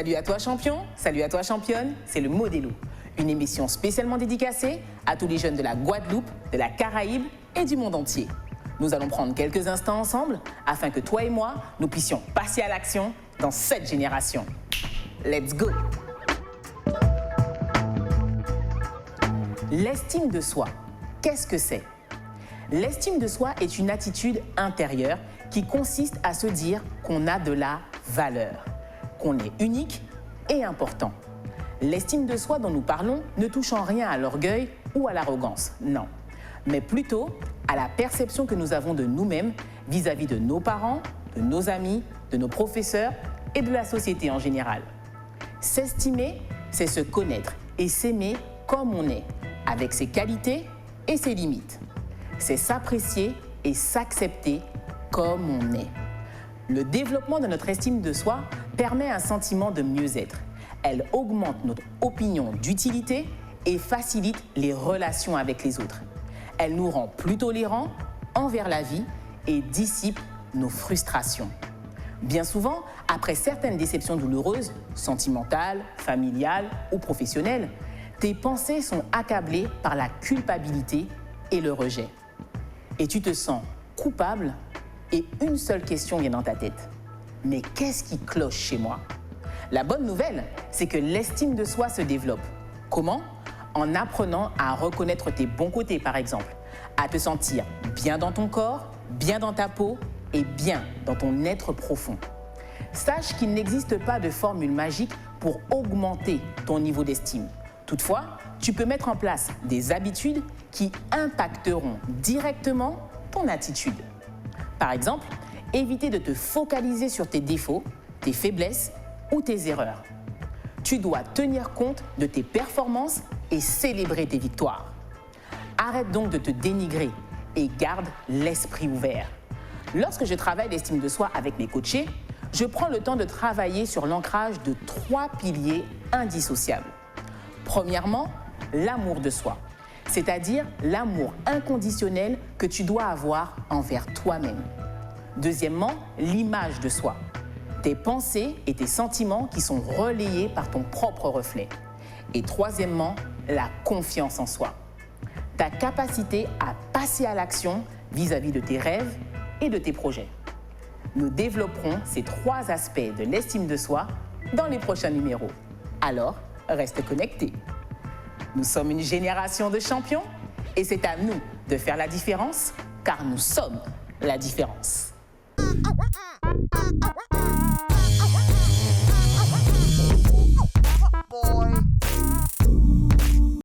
Salut à toi champion, salut à toi championne, c'est le Modélo, une émission spécialement dédicacée à tous les jeunes de la Guadeloupe, de la Caraïbe et du monde entier. Nous allons prendre quelques instants ensemble afin que toi et moi, nous puissions passer à l'action dans cette génération. Let's go! L'estime de soi, qu'est-ce que c'est? L'estime de soi est une attitude intérieure qui consiste à se dire qu'on a de la valeur, qu'on est unique et important. L'estime de soi dont nous parlons ne touche en rien à l'orgueil ou à l'arrogance, non, mais plutôt à la perception que nous avons de nous-mêmes vis-à-vis de nos parents, de nos amis, de nos professeurs et de la société en général. S'estimer, c'est se connaître et s'aimer comme on est, avec ses qualités et ses limites. C'est s'apprécier et s'accepter comme on est. Le développement de notre estime de soi permet un sentiment de mieux-être. Elle augmente notre opinion d'utilité et facilite les relations avec les autres. Elle nous rend plus tolérants envers la vie et dissipe nos frustrations. Bien souvent, après certaines déceptions douloureuses, sentimentales, familiales ou professionnelles, tes pensées sont accablées par la culpabilité et le rejet. Et tu te sens coupable et une seule question vient dans ta tête. Mais qu'est-ce qui cloche chez moi? La bonne nouvelle, c'est que l'estime de soi se développe. Comment? En apprenant à reconnaître tes bons côtés, par exemple, à te sentir bien dans ton corps, bien dans ta peau et bien dans ton être profond. Sache qu'il n'existe pas de formule magique pour augmenter ton niveau d'estime. Toutefois, tu peux mettre en place des habitudes qui impacteront directement ton attitude. Par exemple, éviter de te focaliser sur tes défauts, tes faiblesses ou tes erreurs. Tu dois tenir compte de tes performances et célébrer tes victoires. Arrête donc de te dénigrer et garde l'esprit ouvert. Lorsque je travaille l'estime de soi avec mes coachés, je prends le temps de travailler sur l'ancrage de 3 piliers indissociables. Premièrement, l'amour de soi, c'est-à-dire l'amour inconditionnel que tu dois avoir envers toi-même. Deuxièmement, l'image de soi, tes pensées et tes sentiments qui sont relayés par ton propre reflet. Et troisièmement, la confiance en soi, ta capacité à passer à l'action vis-à-vis de tes rêves et de tes projets. Nous développerons ces 3 aspects de l'estime de soi dans les prochains numéros. Alors, reste connecté. Nous sommes une génération de champions et c'est à nous de faire la différence car nous sommes la différence.